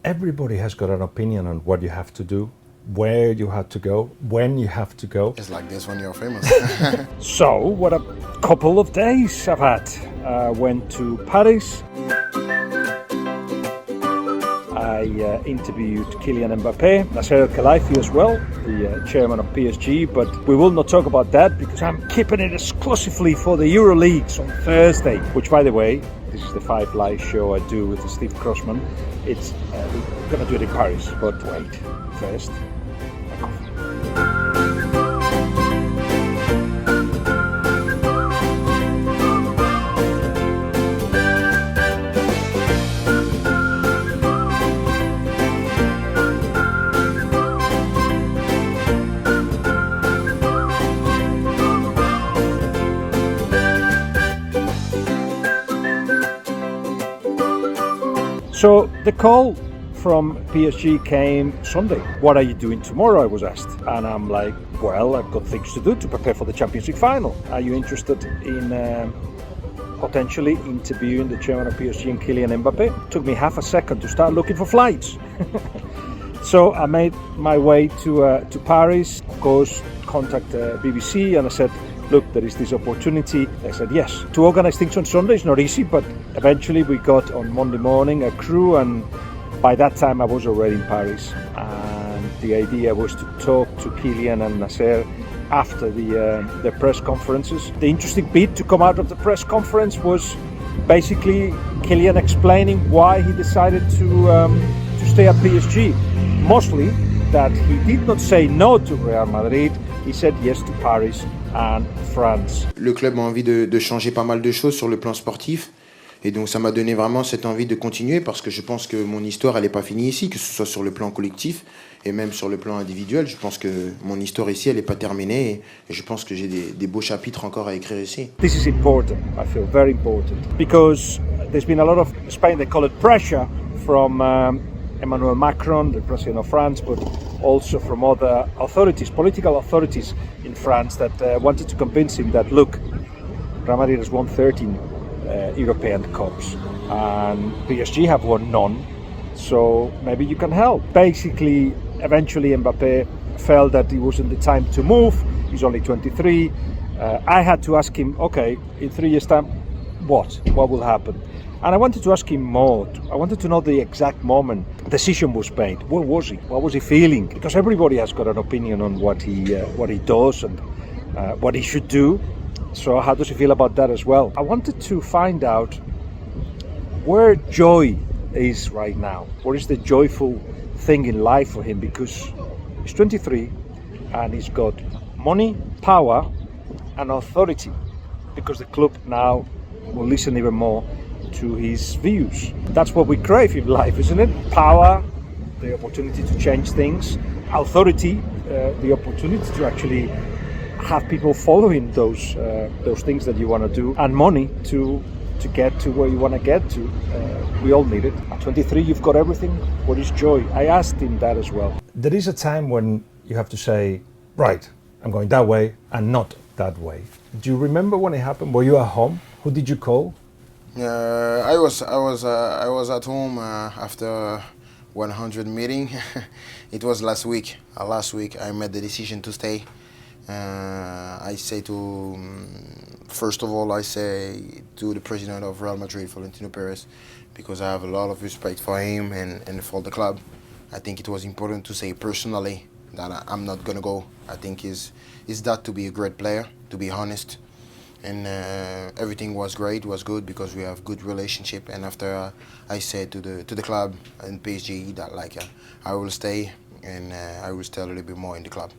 Everybody has got an opinion on what you have to do, where you have to go, when you have to go. It's like this when you're famous. So, what a couple of days I've had. Went to Paris. I interviewed Kylian Mbappé, Nasser Al-Khelaifi as well, the chairman of PSG, but we will not talk about that because I'm keeping it exclusively for the EuroLeagues on Thursday, which, by the way, this is the Five Live show I do with Steve Crossman. It's we're going to do it in Paris, but wait, first, a coffee. So the call from PSG came Sunday. What are you doing tomorrow? I was asked. And I'm like, well, I've got things to do to prepare for the Champions League final. Are you interested in potentially interviewing the chairman of PSG and Kylian Mbappé? It took me half a second to start looking for flights. So I made my way to Paris, of course, contact BBC, and I said, look, there is this opportunity. They said yes. To organize things on Sunday is not easy, but eventually we got on Monday morning a crew, and by that time I was already in Paris. And the idea was to talk to Kylian and Nasser after the press conferences. The interesting bit to come out of the press conference was basically Kylian explaining why he decided to stay at PSG. Mostly that he did not say no to Real Madrid, he said yes to Paris and France. Le club a envie de changer pas mal de choses sur le plan sportif. Et donc ça m'a donné vraiment cette envie de continuer parce que je pense que mon histoire elle n'est pas finie ici, que ce soit sur le plan collectif et même sur le plan individuel. Je pense que mon histoire ici elle n'est pas terminée et je pense que j'ai des beaux chapitres encore à écrire ici. This is important, I feel very important, because there's been a lot of, in Spain they call it pressure from Emmanuel Macron, the president of France, but also from other authorities, political authorities in France that wanted to convince him that, look, Real Madrid has won 13 European Cups and PSG have won none, so maybe you can help. Basically, eventually Mbappé felt that it wasn't the time to move. He's only 23. I had to ask him, okay, in 3 years' time, what will happen? And I wanted to ask him more. I wanted to know the exact moment the decision was made. Where was he? What was he feeling? Because everybody has got an opinion on what he does and what he should do. So how does he feel about that as well? I wanted to find out where joy is right now. What is the joyful thing in life for him? Because he's 23 and he's got money, power and authority. Because the club now will listen even more to his views. That's what we crave in life, isn't it? Power, the opportunity to change things, authority, the opportunity to actually have people following those things that you want to do, and money to get to where you want to get to. We all need it. At 23, you've got everything. What is joy? I asked him that as well. There is a time when you have to say, right, I'm going that way and not that way. Do you remember when it happened? Were you at home? Who did you call? I was at home after 100 meeting. It was last week. Last week I made the decision to stay. I say to first of all I say to the president of Real Madrid, Florentino Perez, because I have a lot of respect for him and for the club. I think it was important to say personally that I'm not gonna go. I think is that to be a great player, to be honest. And everything was great, was good because we have good relationship. And after I said to the club and PSG that I will stay and I will stay a little bit more in the club.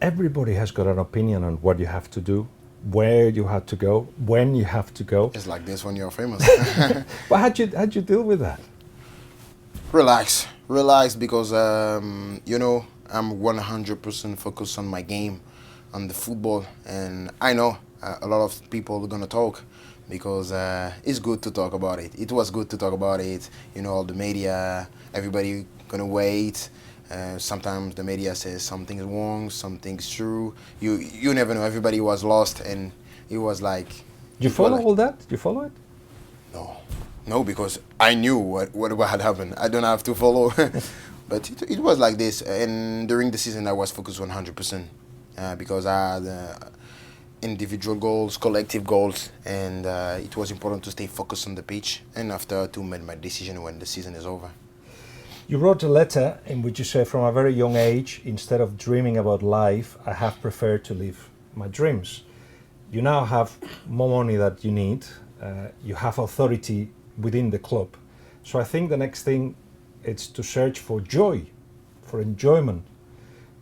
Everybody has got an opinion on what you have to do, where you have to go, when you have to go. It's like this when you're famous. But how'd you deal with that? Relax because I'm 100% focused on my game, on the football, and I know a lot of people are gonna talk because it's good to talk about it. It was good to talk about it. All the media, everybody gonna wait. Sometimes the media says something's wrong, something's true. You never know. Everybody was lost, and it was like. Do you follow all that? Do you follow it? No. No, because I knew what had happened. I don't have to follow. But it was like this. And during the season, I was focused 100% because I had individual goals, collective goals, and it was important to stay focused on the pitch. And after to make my decision when the season is over. You wrote a letter in which you say, from a very young age, instead of dreaming about life, I have preferred to live my dreams. You now have more money that you need. You have authority within the club. So I think the next thing is to search for joy, for enjoyment.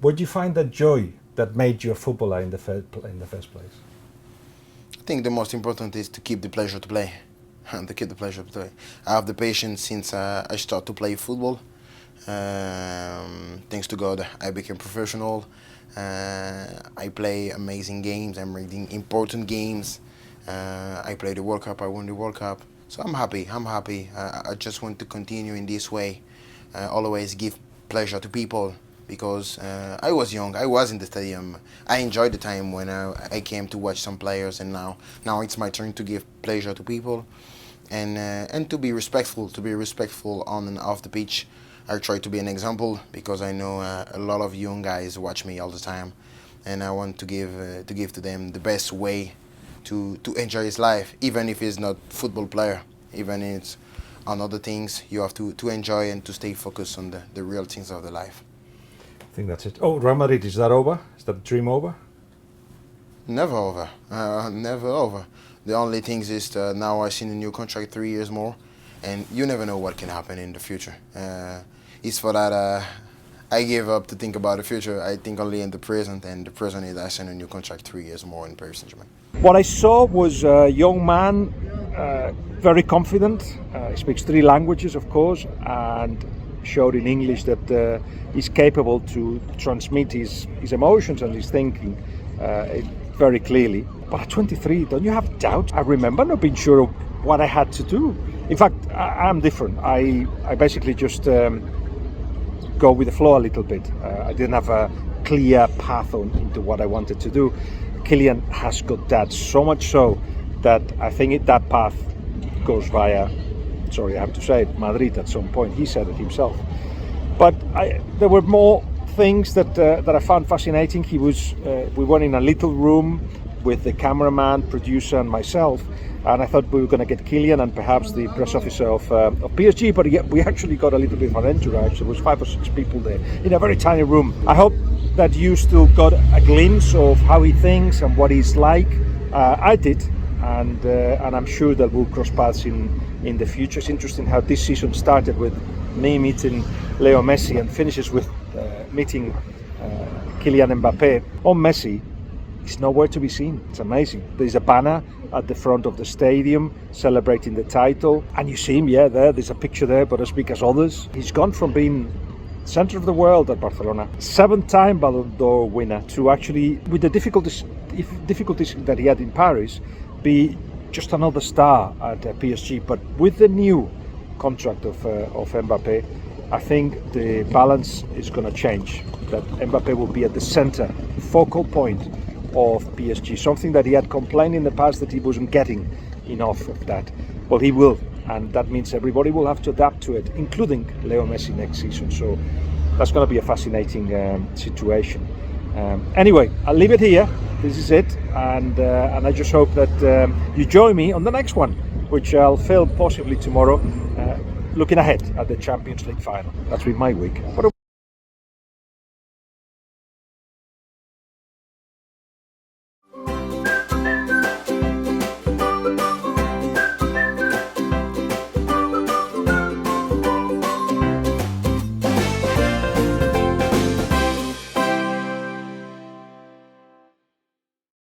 Where do you find that joy that made you a footballer in the first place? I think the most important is to keep the pleasure to play. To keep the pleasure to play. I have the patience since I started to play football. Thanks to God, I became professional. I play amazing games. I'm reading important games. I played the World Cup. I won the World Cup. So I'm happy. I just want to continue in this way. Always give pleasure to people because I was young. I was in the stadium. I enjoyed the time when I came to watch some players, and now it's my turn to give pleasure to people, and to be respectful. To be respectful on and off the pitch. I try to be an example because I know a lot of young guys watch me all the time, and I want to give to them the best way to enjoy his life, even if he's not football player, even if it's on other things. You have to enjoy and to stay focused on the real things of the life. I think that's it. Oh, Real Madrid, is that over? Is that dream over? Never over. Never over. The only thing is now I sign a new contract, 3 years more, and you never know what can happen in the future. It's for that I gave up to think about the future. I think only in the present, and the present is I sign a new contract, 3 years more in Paris Saint-Germain. What I saw was a young man, very confident. He speaks 3 languages, of course, and showed in English that he's capable to transmit his emotions and his thinking very clearly. But at 23, don't you have doubt? I remember not being sure of what I had to do. In fact, I'm different. I basically just go with the flow a little bit. I didn't have a clear path into what I wanted to do. Kylian has got that, so much so that I think that path goes via, sorry, I have to say it, Madrid at some point. He said it himself. But there were more things that I found fascinating. We were in a little room with the cameraman, producer, and myself, and I thought we were going to get Kylian and perhaps the press officer of PSG, but we actually got a little bit of an entourage. There was 5 or 6 people there in a very tiny room. I hope that you still got a glimpse of how he thinks and what he's like. I did, and I'm sure that we'll cross paths in the future. It's interesting how this season started with me meeting Leo Messi and finishes with meeting Kylian Mbappé. On Messi, he's nowhere to be seen. It's amazing. There's a banner at the front of the stadium celebrating the title, and you see him, there's a picture there, but as big as others. He's gone from being center of the world at Barcelona, 7-time Ballon d'Or winner, to actually, with the difficulties that he had in Paris, be just another star at PSG. But with the new contract of Mbappé, I think the balance is going to change. That Mbappé will be at the center, focal point of PSG, something that he had complained in the past that he wasn't getting enough of that. Well, he will, and that means everybody will have to adapt to it, including Leo Messi next season. So that's going to be a fascinating situation. Anyway, I'll leave it here. This is it, and I just hope that you join me on the next one, which I'll film possibly tomorrow, looking ahead at the Champions League final. That's been my week. What